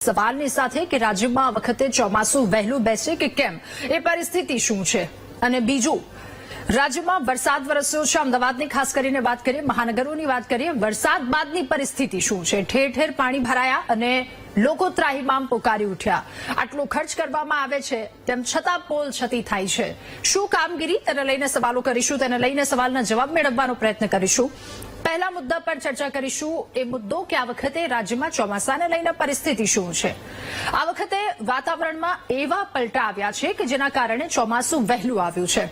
સવાલની સાથે કે રાજ્યમાં આ વખતે ચોમાસું વહેલું બેસે કે કેમ, એ પરિસ્થિતિ શું છે? અને બીજું, રાજ્યમાં વરસાદ વરસ્યો છે. અમદાવાદની ખાસ કરીને વાત કરીએ, મહાનગરોની વાત કરીએ, વરસાદ બાદની પરિસ્થિતિ શું છે? ઠેર ઠેર પાણી ભરાયા અને લોકો ત્રાહિમામ પોકારી ઉઠ્યા. આટલો ખર્ચ કરવામાં આવે છે તેમ છતાં પોલ છતી થાય છે. શું કામગીરી, તેને લઈને સવાલો કરીશું, તેને લઈને સવાલના જવાબ મેળવવાનો પ્રયત્ન કરીશું. પહેલા મુદ્દા પર ચર્ચા કરીશું, એ મુદ્દો કે આ વખતે રાજ્યમાં ચોમાસાને લઈને પરિસ્થિતિ શું છે. આ વખતે વાતાવરણમાં એવા પલટા આવ્યા છે કે જેના કારણે ચોમાસું વહેલું આવ્યું છે.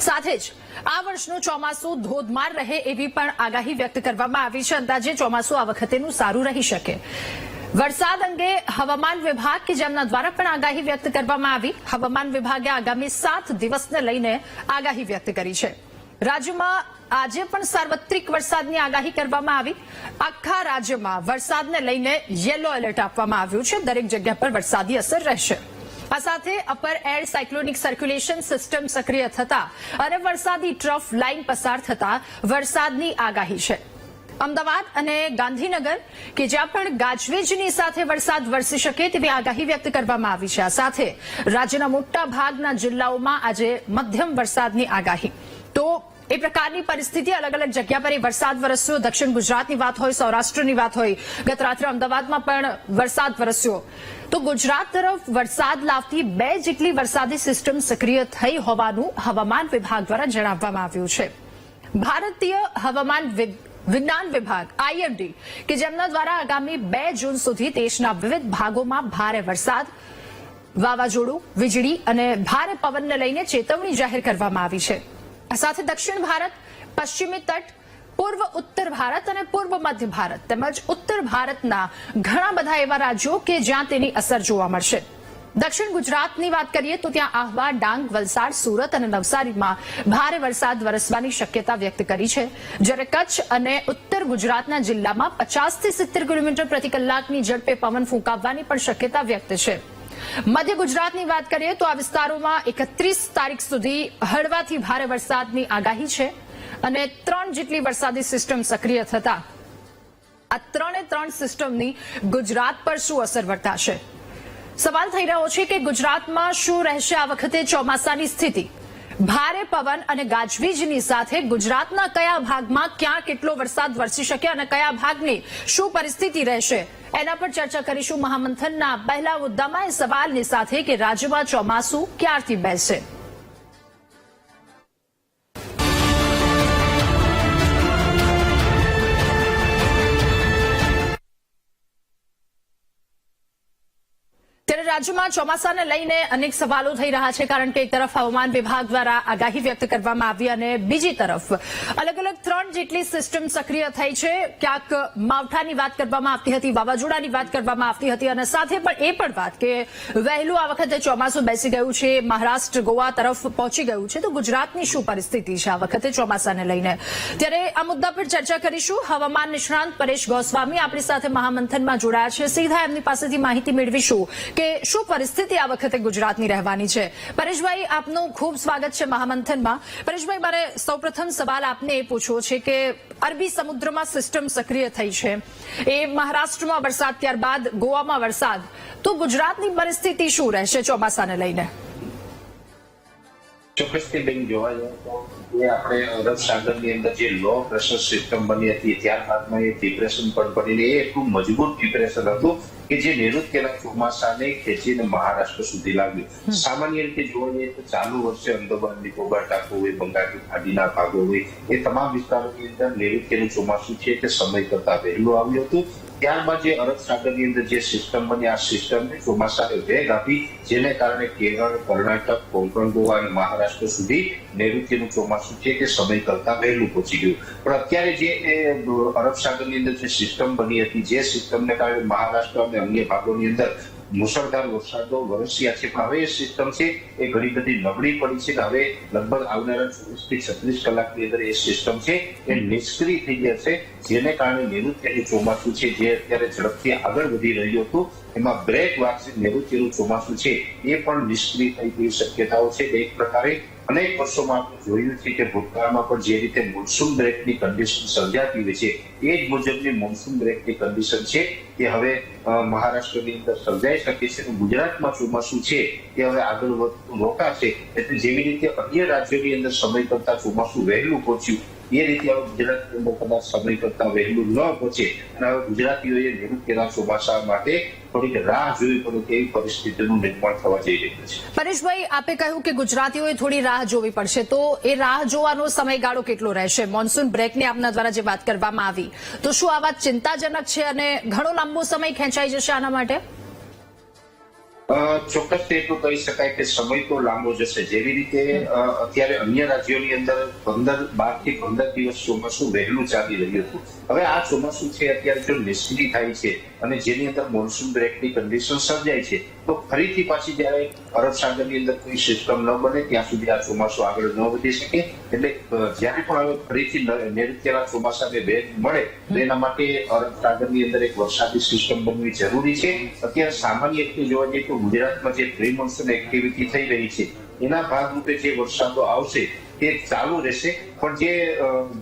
સાથે જ આ વર્ષનું ચોમાસું ધોધમાર રહે એવી પણ આગાહી વ્યક્ત કરવામાં આવી છે. અંદાજે ચોમાસું આ વખતેનું સારું રહી શકે. વરસાદ અંગે હવામાન વિભાગ કે જેમના દ્વારા પણ આગાહી વ્યક્ત કરવામાં આવી. હવામાન વિભાગે આગામી 7 દિવસને લઈને આગાહી વ્યક્ત કરી છે. રાજ્યમાં આજે પણ સાર્વત્રિક વરસાદની આગાહી કરવામાં આવી. આખા રાજ્યમાં વરસાદને લઈને યેલો એલર્ટ આપવામાં આવ્યું છે. દરેક જગ્યા પર વરસાદી અસર રહેશે. આ સાથે upper air cyclonic circulation system સક્રિય થતા અને વરસાદી ટ્રફ લાઇન પસાર થતા વરસાદની આગાહી છે. અમદાવાદ અને ગાંધીનગર કે જ્યાં પણ ગાજવીજની સાથે વરસાદ વરસી શકે તેવી આગાહી વ્યક્ત કરવામાં આવી છે. આ સાથે રાજ્યના મોટા ભાગના જિલ્લાઓમાં આજે મધ્યમ વરસાદની આગાહી. તો એ પ્રકારની પરિસ્થિતિ અલગ અલગ જગ્યા પર વરસાદ વરસ્યો. દક્ષિણ ગુજરાતની વાત હોય, સૌરાષ્ટ્રની વાત હોય, ગત રાત્રે અમદાવાદમાં પણ વરસાદ વરસ્યો. તો ગુજરાત તરફ વરસાદ લાવતી 2 જેટલી વરસાદી સિસ્ટમ સક્રિય થઈ હોવાનું હવામાન વિભાગ દ્વારા જણાવવામાં આવ્યું છે. ભારતીય હવામાન વિજ્ઞાન વિભાગ IMD કે જેમના દ્વારા આગામી 2 જૂન સુધી દેશના વિવિધ ભાગોમાં ભારે વરસાદ, વાવાઝોડું, વીજળી અને ભારે પવનને લઈને ચેતવણી જાહેર કરવામાં આવી છે. આ સાથે દક્ષિણ ભારત, પશ્ચિમી તટ, પૂર્વ ઉત્તર ભારત અને પૂર્વ મધ્ય ભારત તેમજ ઉત્તર ભારતના ઘણા બધા એવા રાજ્યો કે જ્યાં તેની અસર જોવા મળશે. દક્ષિણ ગુજરાતની વાત કરીએ તો ત્યાં આહવા, ડાંગ, વલસાડ, સુરત અને નવસારીમાં ભારે વરસાદ વરસવાની શક્યતા વ્યક્ત કરી છે. જ્યારે કચ્છ અને ઉત્તર ગુજરાતના જિલ્લામાં 50 થી 70 કિલોમીટર પ્રતિ કલાકની ઝડપે પવન ફૂંકાવવાની પણ શક્યતા વ્યક્ત છે. મધ્ય ગુજરાતની વાત કરીએ તો આ વિસ્તારોમાં 31 તારીખ સુધી હળવાથી ભારે વરસાદની આગાહી છે અને 3 જેટલી વરસાદી સિસ્ટમ સક્રિય થતા આ 3 સિસ્ટમની ગુજરાત પર શું અસર વર્તાશે? સવાલ થઈ રહ્યો છે કે ગુજરાતમાં શું રહેશે આ વખતે ચોમાસાની સ્થિતિ. ભારે પવન અને ગાજવીજની સાથે ગુજરાતના કયા ભાગમાં ક્યાં કેટલો વરસાદ વરસી શકે અને કયા ભાગની શું પરિસ્થિતિ રહેશે, એના પર ચર્ચા કરીશું. મહામંથનના પહેલા મુદ્દામાં એ સવાલની સાથે કે રાજ્યમાં ચોમાસું ક્યારથી બેસશે. ત્યારે રાજ્યમાં ચોમાસાને લઈને અનેક સવાલો થઈ રહ્યા છે, કારણ કે એક તરફ હવામાન વિભાગ દ્વારા આગાહી વ્યક્ત કરવામાં આવી અને બીજી તરફ અલગ અલગ 3 જેટલી સિસ્ટમ સક્રિય થઈ છે. ક્યાંક માવઠાની વાત કરવામાં આવતી હતી, વાવાઝોડાની વાત કરવામાં આવતી હતી અને સાથે પણ એ પણ વાત કે વહેલું આ વખતે ચોમાસું બેસી ગયું છે, મહારાષ્ટ્ર, ગોવા તરફ પહોંચી ગયું છે. તો ગુજરાતની શું પરિસ્થિતિ છે આ વખતે ચોમાસાને લઈને, ત્યારે આ મુદ્દા પર ચર્ચા કરીશું. હવામાન નિષ્ણાંત પરેશ ગોસ્વામી આપણી સાથે મહામંથનમાં જોડાયા છે. સીધા એમની પાસેથી માહિતી મેળવીશું કે શું પરિસ્થિતિ આ વખતે ગુજરાતની રહેવાની છે. પરેશભાઈ, આપનું ખૂબ સ્વાગત છે મહામંથનમાં. પરેશભાઈ, મારે સૌપ્રથમ સવાલ આપને એ પૂછવો છે કે અરબી સમુદ્રમાં સિસ્ટમ સક્રિય થઈ છે, એ મહારાષ્ટ્રમાં વરસાદ, ત્યારબાદ ગોવામાં વરસાદ, તો ગુજરાતની પરિસ્થિતિ શું રહેશે ચોમાસાને લઈને? ચોક્કસથી બેન જોવા જાય તો એ આપણે અરબ સાગરની અંદર જે લો પ્રેશર સિસ્ટમ બની હતી, ત્યારબાદમાં એ ડિપ્રેશન પણ બનીને એ એટલું મજબૂત ડિપ્રેશન હતું કે જે નૈઋત્યના ચોમાસાને ખેંચીને મહારાષ્ટ્ર સુધી લાવ્યું. સામાન્ય રીતે જોવા જઈએ તો ચાલુ વર્ષે અંદમાન નિકોબાર ટાપુ હોય, બંગાળની ખાડીના ભાગો હોય, એ તમામ વિસ્તારોની અંદર નૈઋત્યનું ચોમાસું છે તે સમય કરતા વહેલું આવ્યું હતું. ત્યારબાદ જે અરબ સાગરની અંદર જે સિસ્ટમ બની, આ સિસ્ટમને ચોમાસાને વેગ આપી, જેને કારણે કેરળ, કર્ણાટક, કોંકણ, ગોવા અને મહારાષ્ટ્ર સુધી નૈઋત્યનું ચોમાસું છે તે સમય કરતા વહેલું પહોંચી ગયું. પણ અત્યારે જે અરબ સાગરની અંદર જે સિસ્ટમ બની હતી, જે સિસ્ટમને કારણે મહારાષ્ટ્ર અને અન્ય ભાગોની અંદર મુશળધાર વરસાદો વરસ્યા છે, પણ હવે એ સિસ્ટમ છે એ ઘણી બધી નબળી પડી છે. કે હવે લગભગ આવનારા 24 થી 36 કલાકની અંદર એ સિસ્ટમ છે એ નિષ્ક્રિય થઈ જશે, જેને કારણે નૈઋત્યનું ચોમાસું છે જે અત્યારે ઝડપથી આગળ વધી રહ્યું હતું એમાં બ્રેક વાગશે. નૈઋત્યનું ચોમાસું છે એ પણ નિષ્ક્રિય થઈ ગઈ શક્યતાઓ છે. એક પ્રકારે અનેક વર્ષોમાં આપણે જોયું છે કે ભૂતકાળમાં પણ જે રીતે મોન્સૂન બ્રેકની કન્ડિશન સર્જાતી હોય છે એ જ મુજબની મોન્સૂન બ્રેકની કન્ડિશન છે એ હવે મહારાષ્ટ્રની અંદર સર્જાઈ શકે છે. ગુજરાતમાં ચોમાસું છે એ હવે આગળ વધતું રોકાશે. એટલે જેવી રીતે અન્ય રાજ્યોની અંદર સમય કરતા ચોમાસું વહેલું પહોંચ્યું એ રીતે હવે ગુજરાતની અંદર કદાચ સમય કરતા વહેલું ન પહોંચે અને હવે ગુજરાતીઓએ નિવૃત્તિના ચોમાસા માટે થોડીક રાહ જોવી પડે તેવી પરિસ્થિતિનું નિર્માણ થવા જઈ રહ્યું છે. પરેશભાઈ, આપે કહ્યું કે ગુજરાતીઓએ થોડી રાહ જોવી પડશે, તો એ રાહ જોવાનો સમયગાળો કેટલો રહેશે? મોન્સૂન બ્રેકની આપના દ્વારા જે વાત કરવામાં આવી, તો શું આ વાત ચિંતાજનક છે અને ઘણો લાંબો સમય ખેંચાઈ જશે આના માટે? ચોક્કસ એટલું કહી શકાય કે સમય તો લાંબો જશે. જેવી રીતે અત્યારે અન્ય રાજ્યોની અંદર 12 થી 15 દિવસ ચોમાસું વહેલું ચાલી રહ્યું હતું, હવે આ ચોમાસું છે અત્યારે જો નિષ્ક્રિય થાય છે અને જેની અંદર મોન્સૂન બ્રેકની કન્ડિશન સર્જાય છે તો ફરીથી પાછી જયારે અરબ સાગરની અંદર કોઈ સિસ્ટમ ન બને ત્યાં સુધી આ ચોમાસું આગળ ન વધી શકે. એટલે જયારે પણ હવે ફરીથી નૈઋત્યના ચોમાસાને વેગ મળે તો એના માટે અરબ સાગરની અંદર એક વરસાદી સિસ્ટમ બનવી જરૂરી છે. અત્યારે સામાન્ય રીતે જોવા જઈએ તો ગુજરાતમાં જે પ્રી મોન્સૂન એક્ટિવિટી થઈ રહી છે એના ભાગરૂપે જે વરસાદો આવશે તે ચાલુ રહેશે, પણ જે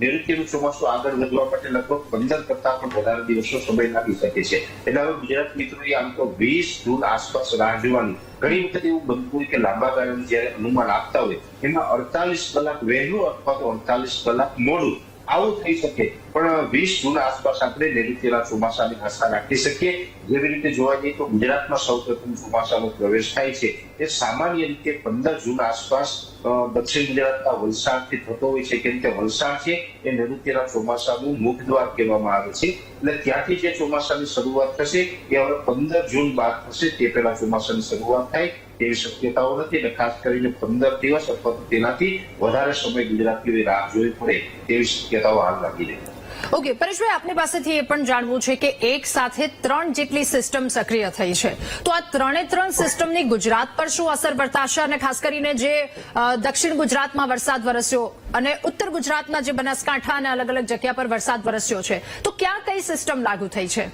નૈઋત્યનું ચોમાસું આગળ વધવા માટે લગભગ 15 કરતા પણ વધારે દિવસો સમય લાગી શકે છે. એટલે હવે ગુજરાત મિત્રોએ આમ તો 20 જૂન આસપાસ રાહ જોવાની. ઘણી વખત એવું બનતું હોય કે લાંબા ગાળાનું જયારે અનુમાન આપતા હોય એમાં 48 કલાક વહેલું અથવા તો 48 કલાક મોડું આવું થઈ શકે, પણ 20 જૂન આસપાસ આપણે નૈઋત્યના ચોમાસાની આશા રાખી શકીએ. જેવી રીતે જોવા જઈએ તો ગુજરાતમાં સૌપ્રથમ ચોમાસાનો પ્રવેશ થાય છે એ સામાન્ય રીતે 15 જૂન આસપાસ દક્ષિણ ગુજરાતના વલસાડથી થતો હોય છે, કેમ કે વલસાડ છે એ નૈઋત્યના ચોમાસાનું મુખ્ય દ્વાર કહેવામાં આવે છે. એટલે ત્યાંથી જે ચોમાસાની શરૂઆત થશે એ હવે 15 જૂન બાદ થશે. તે પહેલા ચોમાસાની શરૂઆત થાય તેવી શક્યતાઓ નથી અને ખાસ કરીને 15 દિવસ અથવા તો તેનાથી વધારે સમય ગુજરાતીઓએ રાહ જોવી પડે તેવી શક્યતાઓ હાલ લાગી રહી છે. ઓકે પરેશભાઈ, આપની પાસેથી એ પણ જાણવું છે કે એક સાથે 3 જેટલી સિસ્ટમ સક્રિય થઈ છે, તો આ 3 સિસ્ટમની ગુજરાત પર શું અસર વર્તાશે? અને ખાસ કરીને જે દક્ષિણ ગુજરાતમાં વરસાદ વરસ્યો અને ઉત્તર ગુજરાતના જે બનાસકાંઠા અને અલગ અલગ જગ્યા પર વરસાદ વરસ્યો છે, તો ક્યાં કઈ સિસ્ટમ લાગુ થઈ છે?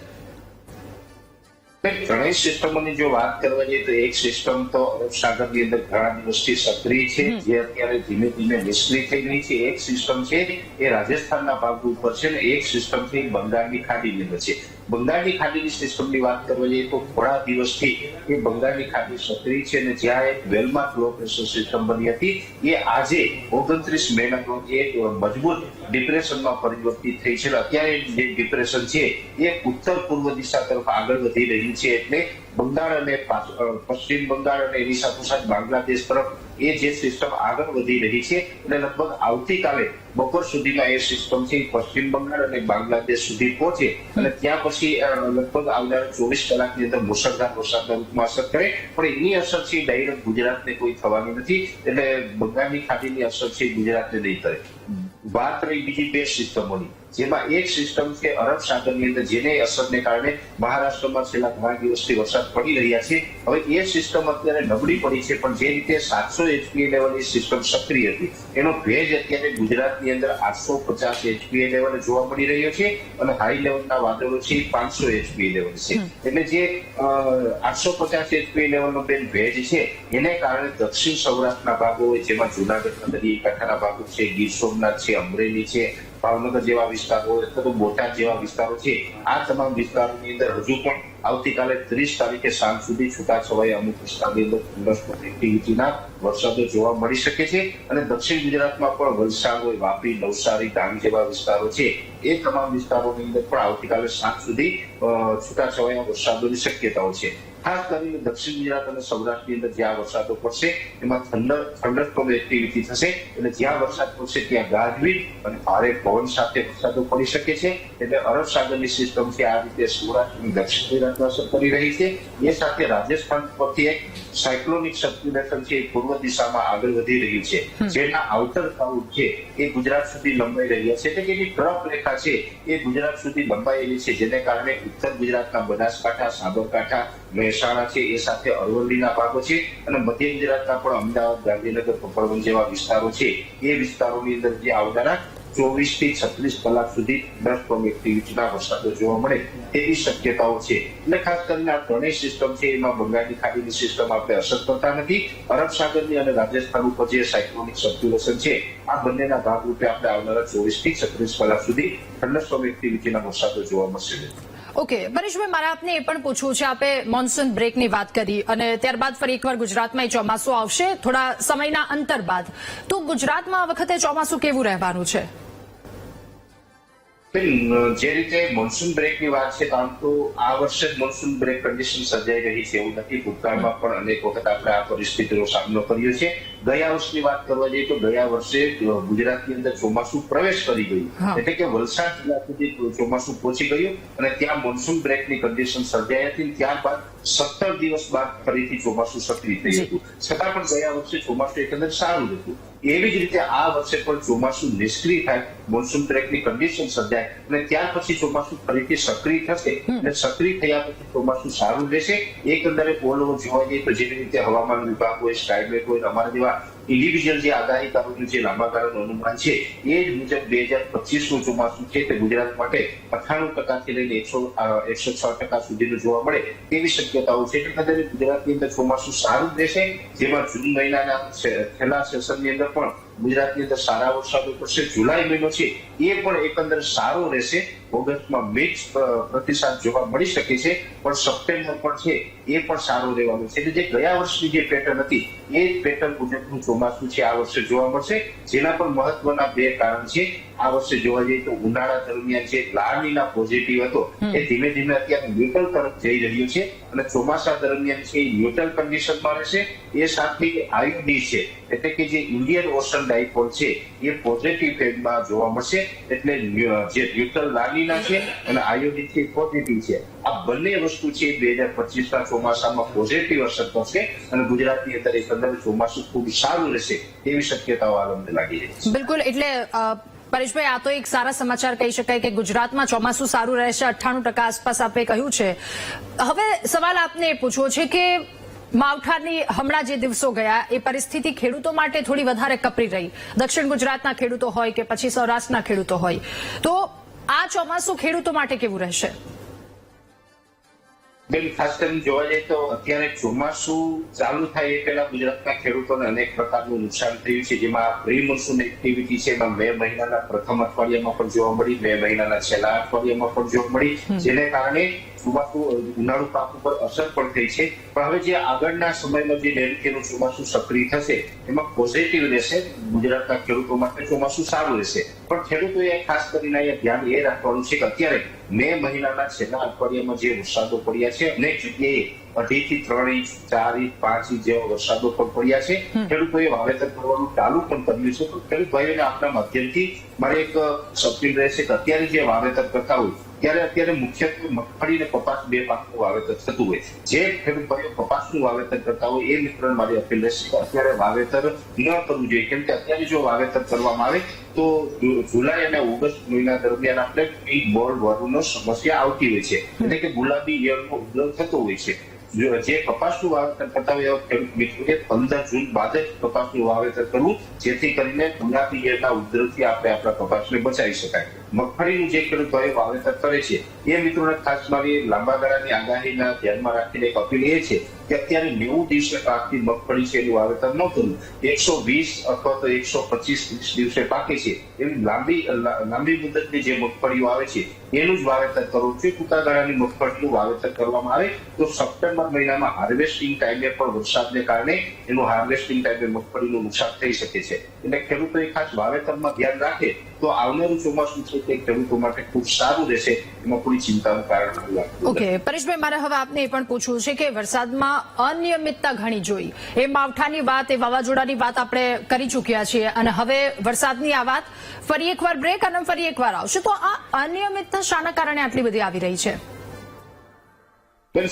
ત્રણેય સિસ્ટમોની જો વાત કરવા જઈએ તો એક સિસ્ટમ તો અરબ સાગરની અંદર ઘણા દિવસથી સક્રિય છે જે અત્યારે ધીમે ધીમે નિષ્ક્રિય થઈ રહી છે. એક સિસ્ટમ છે એ રાજસ્થાનના ભાગ ઉપર છે ને એક સિસ્ટમ છે બંગાળની ખાડીની અંદર છે. બંગાળની ખાડીની સિસ્ટમની વાત કરવા જઈએ તો થોડા દિવસથી એ બંગાળની ખાડી સક્રિય છે અને જ્યાં એક વેલમાર્ક લો પ્રેશર સિસ્ટમ બની હતી એ આજે 29 મેના રોજ એક મજબૂત ડિપ્રેશનમાં પરિવર્તિત થઈ છે. અત્યારે જે ડિપ્રેશન છે એ ઉત્તર પૂર્વ દિશા તરફ આગળ વધી રહ્યું છે. એટલે બંગાળ અને પશ્ચિમ બંગાળ અને એની સાથોસાથ બાંગ્લાદેશ તરફ એ જે સિસ્ટમ આગળ વધી રહી છે એટલે લગભગ આવતીકાલે બપોર સુધીમાં એ સિસ્ટમ છે પશ્ચિમ બંગાળ અને બાંગ્લાદેશ સુધી પહોંચે અને ત્યાં પછી લગભગ આવનારા 24 કલાકની અંદર મુશળધાર વરસાદના રૂપમાં અસર કરે. પણ એની અસર છે ડાયરેક્ટ ગુજરાતને કોઈ થવાની નથી, એટલે બંગાળની ખાડીની અસર છે ગુજરાતને નહીં કરે. વાત રહી બીજી 2 સિસ્ટમોની, જેમાં એક સિસ્ટમ છે અરબ સાગરની અંદર જેને અસરને કારણે મહારાષ્ટ્રમાં છેલ્લા ઘણા દિવસથી વરસાદ પડી રહ્યા છે. હવે એ સિસ્ટમ અત્યારે નબળી પડી છે, પણ જે રીતે 700 એચપીએ લેવલની સિસ્ટમ સક્રિય હતી એનો ભેજ અત્યારે ગુજરાતની અંદર 850 એચપીએ લેવલે જોવા મળી રહ્યો છે અને હાઈ લેવલના વાદળો છે 500 એચપીએ લેવલ છે. એટલે જે 850 એચપીએ લેવલનો બેન ભેજ છે એને કારણે દક્ષિણ સૌરાષ્ટ્રના ભાગો હોય જેમાં જુનાગઢના દરિયાઈ કાંઠાના ભાગો છે, ગીર સોમનાથ છે, અમરેલી છે, ભાવનગર જેવા વિસ્તારો અથવા તો બોટાદ જેવા વિસ્તારો છે, આ તમામ વિસ્તારોની અંદર હજુ પણ આવતીકાલે 30 તારીખે સાંજ સુધી છૂટાછવાયા અમુક વિસ્તારની અંદર થંડરસ્ટોર્મ એક્ટિવિટીના વરસાદો જોવા મળી શકે છે. અને દક્ષિણ ગુજરાતમાં પણ વલસાડ હોય, વાપી, નવસારી, ડાંગ જેવા વિસ્તારો છે એ તમામ વિસ્તારોની અંદર પણ આવતીકાલે સાંજ સુધી છૂટાછવાયા વરસાદોની શક્યતાઓ છે. ખાસ કરીને દક્ષિણ ગુજરાત અને સૌરાષ્ટ્રની અંદર જ્યાં વરસાદો પડશે એમાં થંડરસ્ટોર્મ એક્ટિવિટી થશે. એટલે જ્યાં વરસાદ પડશે ત્યાં ગાજવીજ અને ભારે પવન સાથે વરસાદો પડી શકે છે. એટલે અરબ સાગરની સિસ્ટમ છે આ રીતે સૌરાષ્ટ્ર અને દક્ષિણ ગુજરાતમાં અસર કરી રહી છે. એ સાથે રાજસ્થાન પરથી એક સાયક્લોનિક સર્ક્યુલેશન છે એ પૂર્વ દિશામાં આગળ વધી રહ્યું છે, જેના આઉટર ક્લાઉડ છે એ ગુજરાત સુધી લંબાઈ રહ્યા છે. એટલે કે જે ટ્રફ રેખા છે એ ગુજરાત સુધી લંબાયેલી છે, જેને કારણે ઉત્તર ગુજરાતના બનાસકાંઠા, સાબરકાંઠા, મહેસાણા છે એ સાથે અરવલ્લીના ભાગો છે અને મધ્ય ગુજરાતના પણ અમદાવાદ, ગાંધીનગર, કપડવંજ જેવા વિસ્તારો છે એ વિસ્તારોની અંદર જે આવનારા 24 થી 36 કલાક સુધી થંડરસ્ટોર્મ એક્ટિવિટીના વરસાદો જોવા મળે તેવી શક્યતાઓ છે. એટલે ખાસ કરીને આ ત્રણેય સિસ્ટમ છે એમાં બંગાળની ખાડીની સિસ્ટમ આપણે અસર કરતા નથી. અરબ સાગરની અને રાજસ્થાન ઉપર જે સાયક્લોનિક સર્ક્યુલેશન છે આ બંનેના ભાગરૂપે આપણે આવનારા 24 થી 36 કલાક સુધી થંડરસ્ટોર્મ એક્ટિવિટીના વરસાદો જોવા મળશે. ઓકે પરેશભાઈ, મારે આપને એ પણ પૂછવું છે, આપે મોન્સૂન બ્રેકની વાત કરી અને ત્યારબાદ ફરી એકવાર ગુજરાતમાં એ ચોમાસું આવશે થોડા સમયના અંતર બાદ, તો ગુજરાતમાં આ વખતે ચોમાસું કેવું રહેવાનું છે? જે રીતે મોન્સૂન બ્રેકની વાત છે તો આ વર્ષે જ મોન્સૂન બ્રેક કન્ડિશન સર્જાઈ રહી છે એવું નથી. ભૂતકાળમાં પણ અનેક વખત આપણે આ પરિસ્થિતિનો સામનો કર્યો છે. ગયા વર્ષની વાત કરવા જઈએ તો ગયા વર્ષે ગુજરાતની અંદર ચોમાસું પ્રવેશ કરી ગયું, એટલે કે વલસાડ જિલ્લા સુધી ચોમાસું પહોંચી ગયું અને ત્યાં મોન્સૂન બ્રેકની કન્ડિશન સર્જાઈ હતી. ત્યારબાદ 17 દિવસ બાદ ફરીથી ચોમાસું સક્રિય થયું હતું. છતાં પણ ગયા વર્ષે ચોમાસું એકંદર સારું હતું. એવી જ રીતે આ વર્ષે પણ ચોમાસું નિષ્ક્રિય થાય, મોન્સૂન બ્રેકની કન્ડિશન સર્જાય અને ત્યાર પછી ચોમાસું ફરીથી સક્રિય થશે અને સક્રિય થયા પછી ચોમાસું સારું રહેશે. એકંદરે ઓલ ઓવર જોવા જઈએ તો જેવી રીતે હવામાન વિભાગ હોય, સ્કાયમેટ હોય, અમારા જેવા ઇન્ડિવિજ્યુઅલ જે આગાહીકારોનું જે લાંબા ગાળાનું અનુમાન છે એ જ મુજબ 2025નું ચોમાસું છે તે ગુજરાત માટે 98% થી લઈને 106% સુધીનું જોવા મળે તેવી શક્યતાઓ છે. એટલે ગુજરાતની અંદર ચોમાસું સારું રહેશે, જેમાં જૂન મહિનાના છેલ્લા સેશનની અંદર પણ ગુજરાતની અંદર સારા વરસાદો પડશે. જુલાઈ મહિનો છે એ પણ એકંદર સારો રહેશે. ઓગસ્ટમાં મિક્સ પ્રતિસાદ જોવા મળી શકે છે, પણ સપ્ટેમ્બર પણ છે એ પણ સારો રહેવાનું છે. એટલે જે ગયા વર્ષની જે પેટર્ન હતી એ જ પેટર્ન મુજબનું ચોમાસું છે આ વર્ષે જોવા મળશે. જેના પણ મહત્વના બે કારણ છે. આ વર્ષે જોવા જઈએ તો ઉનાળા દરમિયાન જે લાનિના પોઝિટિવ હતો એ ધીમે ધીમે અત્યારે ન્યુટ્રલ તરફ જઈ રહ્યો છે અને ચોમાસા દરમિયાન છે ન્યુટ્રલ કન્ડિશનમાં રહેશે. એ સાથે આઈડી છે એટલે કે જે ઇન્ડિયન ઓશન ડાયપોલ છે એ પોઝિટિવ ફેઝમાં જોવા મળશે. એટલે જે ન્યુટ્રલ લાનિના છે અને આયોડિન છે પોઝિટિવ છે. આ બંને વસ્તુ છે 2025ના ચોમાસામાં પોઝિટિવ અસર કરશે અને ગુજરાતની અંદર એકંદરે ચોમાસું ખૂબ સારું રહેશે તેવી શક્યતાઓ આલમને લાગી રહી છે. બિલકુલ, એટલે પરેશભાઈ આ તો એક સારા સમાચાર કહી શકાય કે ગુજરાતમાં ચોમાસું સારું રહેશે, 98% આસપાસ આપે કહ્યું છે. હવે સવાલ આપને પૂછવો છે કે માવઠાની હમણાં જે દિવસો ગયા એ પરિસ્થિતિ ખેડૂતો માટે થોડી વધારે કપરી રહી. દક્ષિણ ગુજરાતના ખેડૂતો હોય કે પછી સૌરાષ્ટ્રના ખેડૂતો હોય, તો આ ચોમાસું ખેડૂતો માટે કેવું રહેશે? ખાસ કરીને જોવા જઈએ તો અત્યારે ચોમાસું ચાલુ થાય એ પહેલા ગુજરાતના ખેડૂતોને અનેક પ્રકારનું નુકસાન થયું છે. જેમાં પ્રી મોન્સૂન એક્ટિવિટી છે એમાં મે મહિનાના પ્રથમ અઠવાડિયામાં પણ જોવા મળી, મે મહિનાના છેલ્લા અઠવાડિયામાં પણ જોવા મળી, જેને કારણે ચોમાસું ઉનાળુ પાક ઉપર અસર પણ થઈ છે. પણ હવે જે આગળના સમયમાં જે નૈઋત્યનું ચોમાસું સક્રિય થશે એમાં પોઝિટિવ રહેશે. ગુજરાતના ખેડૂતો માટે ચોમાસું સારું રહેશે. પણ ખેડૂતોએ ખાસ કરીને અહીંયા ધ્યાન એ રાખવાનું છે કે અત્યારે મે મહિનાના છેલ્લા અઠવાડિયામાં જે વરસાદો પડ્યા છે અનેક જગ્યાએ 2.5 થી 3 ઇંચ, 4 ઇંચ, 5 ઇંચ જેવા વરસાદો પણ પડ્યા છે. ખેડૂતોએ વાવેતર કરવાનું ચાલુ પણ કર્યું છે. તો ખેડૂત ભાઈઓને આપણા માધ્યમથી મારે એક અપીલ રહેશે કે અત્યારે જે વાવેતર કરતા હોય ત્યારે અત્યારે મુખ્યત્વે મગફળી અને કપાસ બે પાકનું વાવેતર થતું હોય. જે ખેડૂત ભાઈઓ કપાસનું વાવેતર કરતા હોય એ મિત્રોને મારી અપીલ રહેશે કે અત્યારે વાવેતર ન કરવું જોઈએ. કેમ કે અત્યારે જો વાવેતર કરવામાં આવે તો જુલાઈ અને ઓગસ્ટ મહિના દરમિયાન આપણે પીક બોલ વરુનો સમસ્યા આવતી હોય છે, એટલે કે ગુલાબી ઈયળનો ઉદ્ભવ થતો હોય છે. જે કપાસનું વાવેતર કરતા હોય એવા ખેડૂત મિત્રોએ 15 જૂન બાદ જ કપાસનું વાવેતર કરવું, જેથી કરીને ગુલાબી ઈયળના ઉદ્ભવથી આપણે આપણા કપાસને બચાવી શકાય. મગફળીનું જે ખેડૂત ભાઈઓ વાવેતર કરે છે એ મિત્રોને ખાસ મારી લાંબા ગાળાની આગાહીના ધ્યાનમાં રાખીને એક અપીલ એ છે કે અત્યારે 90 દિવસે પાકતી મગફળી છે એનું વાવેતર ન કરવું. 120 અથવા તો 125 દિવસે પાકે છે એવી લાંબી મુદતની જે મગફળીઓ આવે છે એનું જ વાવેતર કરવું છે. ટૂંકા ગાળાની મગફળીનું વાવેતર કરવામાં આવે તો સપ્ટેમ્બર મહિનામાં હાર્વેસ્ટિંગ ટાઈમે પણ વરસાદને કારણે એનું હાર્વેસ્ટિંગ ટાઈમે મગફળીનું નુકસાન થઈ શકે છે. એટલે ખેડૂતોએ ખાસ વાવેતરમાં ધ્યાન રાખે તો આવનારું ચોમાસું છે તે ખેડૂતો માટે ખૂબ સારું રહેશે, એમાં કોઈ ચિંતાનું કારણ નથી. ઓકે પરેશભાઈ, મારે હવે આપને એ પણ પૂછવું છે કે વરસાદમાં અનિયમિતતા ઘણી જોઈ. એ માવઠાની વાત, એ વાવાઝોડાની વાત આપણે કરી ચૂક્યા છીએ અને હવે વરસાદની આ વાત ફરી એકવાર બ્રેક અને ફરી એકવાર આવશે. તો આ અનિયમિતતા શાના કારણે આટલી બધી આવી રહી છે?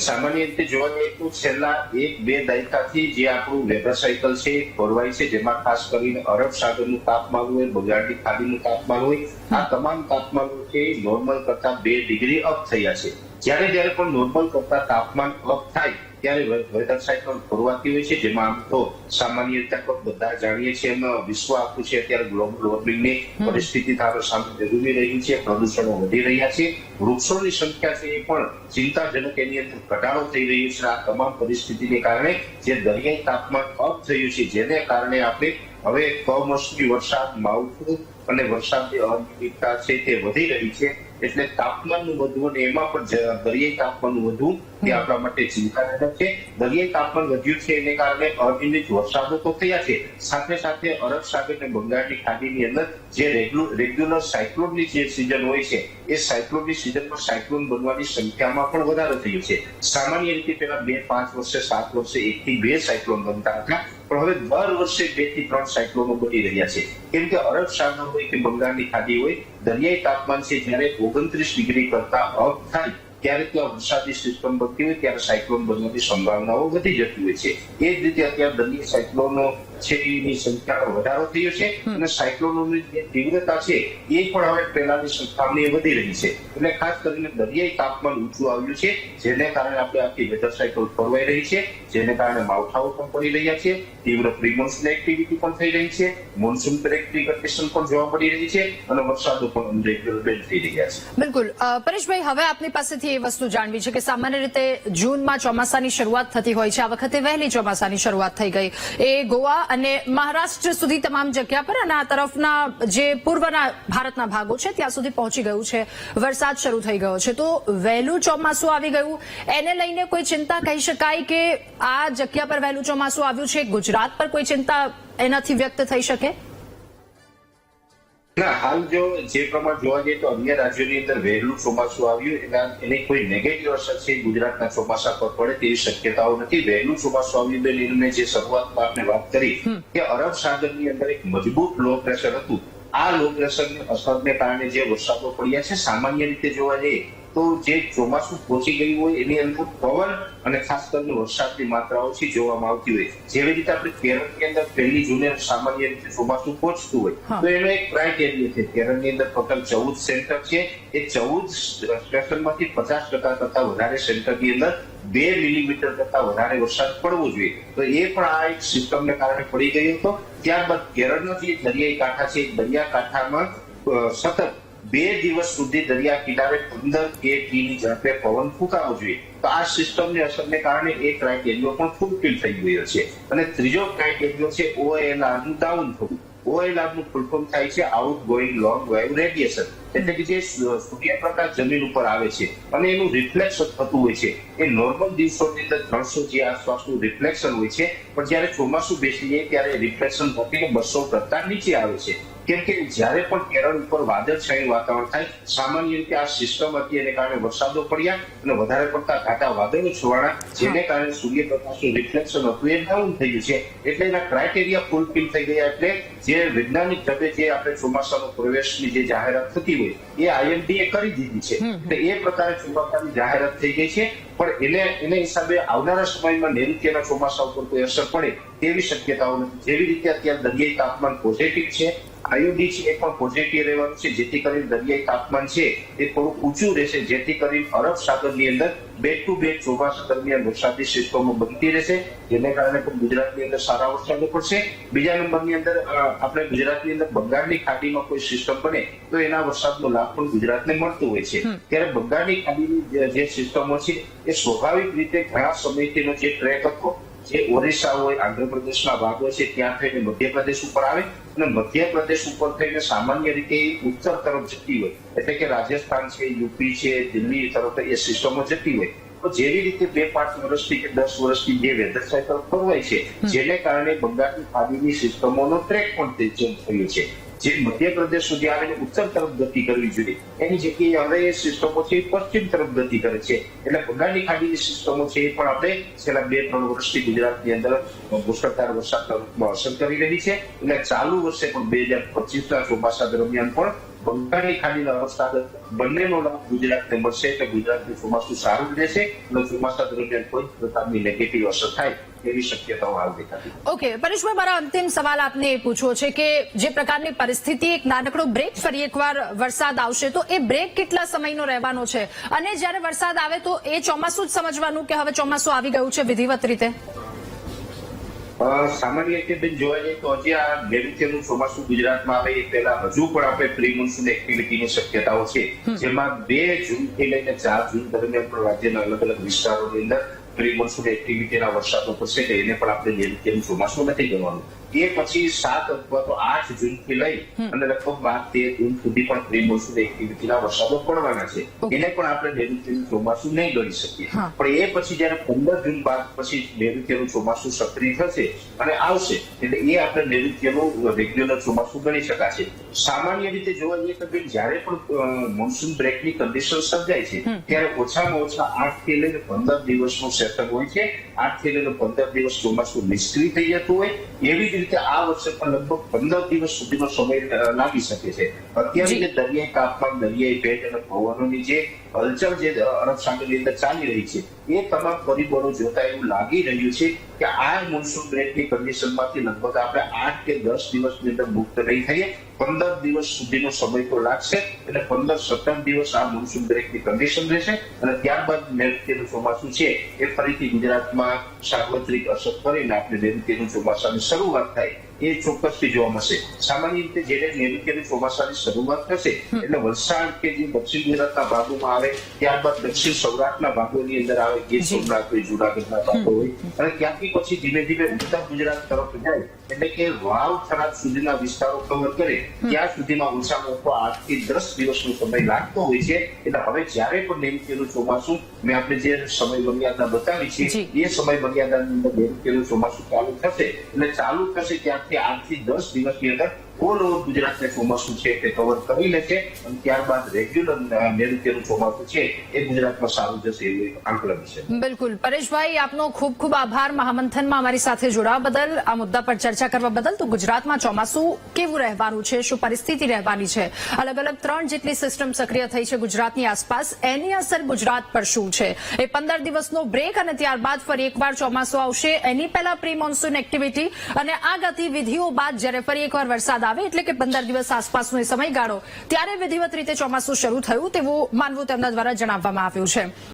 સામાન્ય રીતે જોવા જઈએ તો છેલ્લા 1-2 દાયકાથી જે આપણું વેધર સાયકલ છે ખોરવાય છે, જેમાં ખાસ કરીને અરબ સાગરનું તાપમાન હોય, બંગાળની ખાડીનું તાપમાન હોય, આ તમામ તાપમાનો છે નોર્મલ કરતા 2 ડિગ્રી અપ થયા છે. જ્યારે પણ નોર્મલ કરતા તાપમાન અપ થાય ત્યારે વેધર સાયકલ ફરવાતી હોય છે, જેમાં આમ તો સામાન્ય રીતે બધા જાણીએ છીએ એમ વિશ્વ આખું છે અત્યારે ગ્લોબલ વોર્મિંગની પરિસ્થિતિ સામે જરૂરી રહી છે, પ્રદૂષણો વધી રહ્યા છે, વૃક્ષોની સંખ્યા છે એ પણ ચિંતાજનક એની અંદર ઘટાડો થઈ રહ્યો છે. આ તમામ પરિસ્થિતિને કારણે જે દરિયાઈ તાપમાન અપ થયું છે, જેને કારણે આપણે હવે કમોસમી વરસાદ, માવઠું અને વરસાદની અનિયમિતતા છે તે વધી રહી છે. એટલે તાપમાનનું વધવું અને એમાં પણ દરિયાઈ તાપમાનનું વધવું એ આપણા માટે ચિંતાજનક છે. દરિયાઈ તાપમાન વધ્યું છે એને કારણે અનિયમિત વરસાદો તો થયા છે, સાથે સાથે અરબ સાગર અને બંગાળની ખાડીની અંદર જે રેગ્યુલર સાયક્લોનની જે સિઝન હોય છે એ સાયક્લોનની સિઝનમાં સાયક્લોન બનવાની સંખ્યામાં પણ વધારો થયો છે. સામાન્ય રીતે પેલા 2-5 વર્ષે 7 વર્ષે 1 થી 2 સાયક્લોન બનતા હતા, પણ હવે દર વર્ષે 2 થી 3 સાયક્લોનો બની રહ્યા છે. કેમ કે અરબ સાગર હોય કે બંગાળની ખાડી હોય, દરિયાઈ તાપમાન છે જ્યારે 29 ડિગ્રી કરતા અપ થાય ત્યારે ત્યાં વરસાદી સિસ્ટમ બનતી હોય ત્યારે સાયક્લોન બનવાની સંભાવનાઓ વધી જતી હોય છે. એ જ રીતે અત્યારે દરિયાઈ સાયક્લોનો છે એની સંખ્યામાં વધારો થયો છે અને સાયક્લોનોની જે તીવ્રતા છે એ પણ હવે પહેલાની સંખ્યામાં વધી રહી છે. એટલે ખાસ કરીને દરિયાઈ તાપમાન ઊંચું આવ્યું છે, જેને કારણે આપણે આખી વેધર સાયકલ ફરવાઈ રહી છે, જેને કારણે માવઠાઓ પણ પડી રહ્યા છે, તીવ્ર પ્રી-મોન્સૂન એક્ટિવિટી પણ થઈ રહી છે, મોન્સૂન બ્રેકની કન્ડિશન પણ જોવા મળી રહી છે અને વરસાદો પણ અનરેગ્યુલર બેન્ડ થઈ રહ્યા છે. બિલકુલ. પરેશભાઈ, હવે આપની પાસેથી એ વસ્તુ જાણવી છે કે સામાન્ય રીતે જૂનમાં ચોમાસાની શરૂઆત થતી હોય છે, આ વખતે વહેલી ચોમાસાની શરૂઆત થઈ ગઈ. એ ગોવા અને મહારાષ્ટ્ર સુધી તમામ જગ્યા પર અને આ તરફના જે પૂર્વના ભારતના ભાગો છે ત્યાં સુધી પહોંચી ગયું છે, વરસાદ શરૂ થઈ ગયો છે. તો વહેલું ચોમાસું આવી ગયું, એને લઈને કોઈ ચિંતા કહી શકાય કે આ જગ્યા પર વહેલું ચોમાસું આવ્યું છે, ગુજરાત પર કોઈ ચિંતા એનાથી વ્યક્ત થઈ શકે? ના, હાલ જો જે પ્રમાણે જોવા જઈએ તો અન્ય રાજ્યોની અંદર વહેલું ચોમાસું આવ્યું એની કોઈ નેગેટિવ અસર છે ગુજરાતના ચોમાસા પર પડે તેવી શક્યતાઓ નથી. વહેલું ચોમાસું આવ્યું મેં જે શરૂઆતમાં આપણે વાત કરી કે અરબ સાગરની અંદર એક મજબૂત લો પ્રેશર હતું. આ લો પ્રેશરની અસરને કારણે જે વરસાદો પડ્યા છે, સામાન્ય રીતે જોવા જઈએ તો જે ચોમાસું પહોંચી ગયું હોય એની અંદર પવન અને ખાસ કરીને વરસાદની માત્રા ઓછી જોવામાં આવતી હોય. જેવી રીતે આપણે કેરળની અંદર 1 જૂને સામાન્ય રીતે ચોમાસું પહોંચતું હોય તો એનો એક ક્રાઇટેરિયા છે. કેરળની અંદર ટોટલ 14 સેન્ટર છે, એ 14 સ્ટેશનમાંથી 50% કરતા વધારે સેન્ટરની અંદર 2 મિલીમીટર કરતા વધારે વરસાદ પડવો જોઈએ. તો એ પણ આ એક સિસ્ટમને કારણે પડી ગયો હતો. ત્યારબાદ કેરળના જે દરિયાઈ કાંઠા છે, દરિયા કાંઠામાં સતત 2 દિવસ સુધી દરિયા કિનારે 15 km/ની ઝડપે પવન ફૂંકાવો જોઈએ. તો આ સિસ્ટમની અસરને કારણે એ ક્રાઇટેરિયો પણ ફૂલફિલ થઈ ગયો છે. અને ત્રીજો ક્રાઇટેરિયો છે OLR નું ડાઉન થવું. OLR નું ફૂલ ફોર્મ થાય છે out going long wave radiation. એટલે કે જે સૂર્યપ્રકાશ જમીન ઉપર આવે છે અને એનું રિફ્લેક્શન થતું હોય છે, એ નોર્મલ દિવસોની અંદર 300 જે આસપાસનું રિફ્લેક્શન હોય છે, પણ જયારે ચોમાસું બેસી જાય ત્યારે રિફ્લેક્શન ઘટીને 200 કરતા નીચે આવે છે. કેમ કે જયારે પણ કેરળ ઉપર વાદળછાયું વાતાવરણ થાય, સામાન્ય રીતે આ સિસ્ટમ હતી એને કારણે વરસાદો પડ્યા અને વધારે પડતા ઘાટા વાદળો છવાણા, જેને કારણે સૂર્યપ્રકાશનું રિફ્લેક્શન હતું એ ડાઉન થઈ ગયું છે. એટલે એના ક્રાઇટેરિયા ફૂલફિલ થઈ ગયા. એટલે જે વૈજ્ઞાનિક ઢબે જે આપણે ચોમાસાનો પ્રવેશની જે જાહેરાત થતી હોય એ IMD એ કરી દીધી છે. એટલે એ પ્રકારે ચોમાસાની જાહેરાત થઈ ગઈ છે. પણ એને હિસાબે આવનારા સમયમાં નૈઋત્યના ચોમાસા ઉપર કોઈ અસર પડે તેવી શક્યતાઓ નથી. જેવી રીતે અત્યારે દરિયાઈ તાપમાન પોઝિટિવ છે, IOD છે એ પણ પોઝિટિવ રહેવાનું છે, જેથી કરીને દરિયાઈ તાપમાન છે એ થોડું ઊંચું રહેશે, જેથી કરીને અરબ સાગરની અંદર બેક ટુ બેક ચોમાસા દરમિયાન વરસાદી સિસ્ટમો બનતી રહેશે, જેને કારણે પણ ગુજરાતની અંદર સારા વરસાદો પડશે. બીજા નંબરની અંદર આપણે ગુજરાતની અંદર બંગાળની ખાડીમાં કોઈ સિસ્ટમ બને તો એના વરસાદનો લાભ પણ ગુજરાતને મળતો હોય છે. ત્યારે બંગાળની ખાડીની જે સિસ્ટમો છે એ સ્વાભાવિક રીતે ઘણા સમયથીનો જે ટ્રેક હતો, જે ઓરિસ્સા હોય, આંધ્રપ્રદેશના ભાગો છે ત્યાં થઈને મધ્યપ્રદેશ ઉપર આવે અને મધ્યપ્રદેશ ઉપર થઈને સામાન્ય રીતે ઉત્તર તરફ જતી હોય, એટલે કે રાજસ્થાન છે, યુપી છે, દિલ્હી તરફ એ સિસ્ટમો જતી હોય. તો જેવી રીતે 2-5 વર્ષથી કે 10 વર્ષથી જે વેધર સાયકલ ફરવાય છે, જેને કારણે બંગાળની ખાડીની સિસ્ટમોનો ટ્રેક પણ ચેન્જ થયો છે. જે મધ્યપ્રદેશ સુધી આવીને ઉત્તર તરફ ગતિ કરવી જોઈએ એની જગ્યાએ હવે એ સિસ્ટમો છે પશ્ચિમ તરફ ગતિ કરે છે. એટલે બંગાળની ખાડીની સિસ્ટમો છે એ પણ આપણે છેલ્લા 2-3 વર્ષથી ગુજરાતની અંદર મુશળધાર વરસાદના રૂપમાં અસર કરી રહી છે. એટલે ચાલુ વર્ષે પણ 2025ના ચોમાસા દરમિયાન પણ બંગાળની ખાડીના વરસાદ બંનેનો લાભ ગુજરાતને મળશે એટલે ગુજરાતનું ચોમાસું સારું જ રહેશે અને ચોમાસા દરમિયાન કોઈ પ્રકારની નેગેટિવ અસર થાય એવી શક્યતાઓ હાલ દેખાતી. ઓકે પરેશભાઈ, મારા અંતિમ સવાલ આપને એ પૂછવો છે કે જે પ્રકારની પરિસ્થિતિ, એક નાનકડો બ્રેક, ફરી એકવાર વરસાદ આવશે તો એ બ્રેક કેટલા સમયનો રહેવાનો છે અને જ્યારે વરસાદ આવે તો એ ચોમાસું જ સમજવાનું કે હવે ચોમાસું આવી ગયું છે વિધિવત રીતે? સામાન્ય રીતે બેન જોવા જઈએ તો હજી આ નૈઋત્યનું ચોમાસું ગુજરાતમાં આવે એ પહેલા હજુ પણ આપણે પ્રી મોન્સૂન એક્ટિવિટીની શક્યતાઓ છે, જેમાં 2 જૂનથી લઈને 4 જૂન દરમિયાન પણ રાજ્યના અલગ અલગ વિસ્તારોની અંદર પ્રી મોન્સૂન એક્ટિવિટીના વરસાદો થશે એટલે એને પણ આપણે નૈઋત્યનું ચોમાસું નથી ગણવાનું. એ પછી 7 અથવા તો 8 જૂનથી લઈ અને લગભગ 12-13 જૂન સુધી પણ પ્રી મોન્સૂન એક્ટિવિટીના વરસાદો પડવાના છે, એને પણ આપણે નૈઋત્યનું ચોમાસું નહીં ગણી શકીએ. પણ એ પછી જયારે 15 જૂન બાદ પછી નૈઋત્યનું ચોમાસું સક્રિય થશે અને આવશે એટલે એ આપણે નૈઋત્યનું રેગ્યુલર ચોમાસું ગણી શકાશે. સામાન્ય રીતે જોવા જઈએ તો જયારે પણ મોન્સૂન બ્રેકની કન્ડિશન સર્જાય છે ત્યારે ઓછામાં ઓછા 8 થી લઈને 15 દિવસનું સેશન હોય છે. 8 થી લઈને 15 દિવસ ચોમાસું નિષ્ક્રિય થઈ જતું હોય. એવી જ રીતે આ વર્ષે પણ લગભગ 15 દિવસ સુધીનો સમય લાગી શકે છે. અત્યારે જે દરિયાઈ તાપમાન, દરિયાઈ ભેજ અને પવનોની જે હલચલ જે અરબ સાગરની અંદર ચાલી રહી છે એ તમામ પરિબળો જોતા એવું લાગી રહ્યું છે કે આ મોન્સૂન બ્રેકની કન્ડિશનમાંથી લગભગ આપણે 8 કે 10 દિવસની અંદર મુક્ત નહીં થઈએ. 15 દિવસ સુધીનો સમય તો લાગશે એટલે 15-17 દિવસ આ મોન્સૂન બ્રેકની કન્ડિશન રહેશે અને ત્યારબાદ નૈઋત્યનું ચોમાસું છે એ ફરીથી ગુજરાતમાં સાર્વત્રિક અસર કરીને આપણે નૈઋત્યનું ચોમાસાની શરૂઆત થાય એ ચોક્કસથી જોવા મળશે. સામાન્ય રીતે જ્યારે નૈઋત્યનું ચોમાસાની શરૂઆત થશે એટલે વલસાડ કે જે દક્ષિણ ગુજરાતના ભાગોમાં આવે, ત્યારબાદ દક્ષિણ સૌરાષ્ટ્રના ભાગોની અંદર આવે, ગીર સોમનાથ હોય, જુનાગઢના ભાગો હોય અને ત્યાંથી પછી ધીમે ધીમે ઉત્તર ગુજરાત તરફ જાય એટલે કે વાવ, થરાદ સુધીના વિસ્તારો કવર કરે ત્યાં સુધીમાં ઓછામાં ઓછો 8 થી 10 દિવસનો સમય લાગતો હોય છે. એટલે હવે જ્યારે પણ નૈઋત્યનું ચોમાસું મેં આપણે જે સમય મર્યાદા બતાવી છે એ સમય મર્યાદાની અંદર નૈઋત્યનું ચોમાસું ચાલુ થશે એટલે ચાલુ થશે ત્યારથી 8 થી 10 દિવસની અંદર ઓલ ઓવર ગુજરાતને ચોમાસું છે તે કવર કરી લે છે અને ત્યારબાદ રેગ્યુલર નૈઋત્યનું ચોમાસું છે એ ગુજરાતમાં સારું જશે એવું આંકલન છે. બિલકુલ પરેશભાઈ, આપનો ખૂબ ખૂબ આભાર મહામંથનમાં અમારી સાથે જોડાવા બદલ, આ મુદ્દા પર ચર્ચા કરવા બદલ. તો ગુજરાતમાં ચોમાસું કેવું રહેવાનું છે, શું પરિસ્થિતિ રહેવાની છે, અલગ અલગ 3 જેટલી સિસ્ટમ સક્રિય થઈ છે ગુજરાતની આસપાસ, એની અસર ગુજરાત પર શું છે, એ 15 દિવસનો બ્રેક અને ત્યારબાદ ફરી એકવાર ચોમાસું આવશે, એની પહેલા પ્રી મોન્સૂન એક્ટિવિટી અને આ ગતિવિધિઓ બાદ જ્યારે ફરી એકવાર વરસાદ આવે એટલે કે 15 દિવસ આસપાસનો સમયગાળો ત્યારે વિધિવત રીતે ચોમાસું શરૂ થયું તેવું માનવું તેમના દ્વારા જણાવવામાં આવ્યું છે.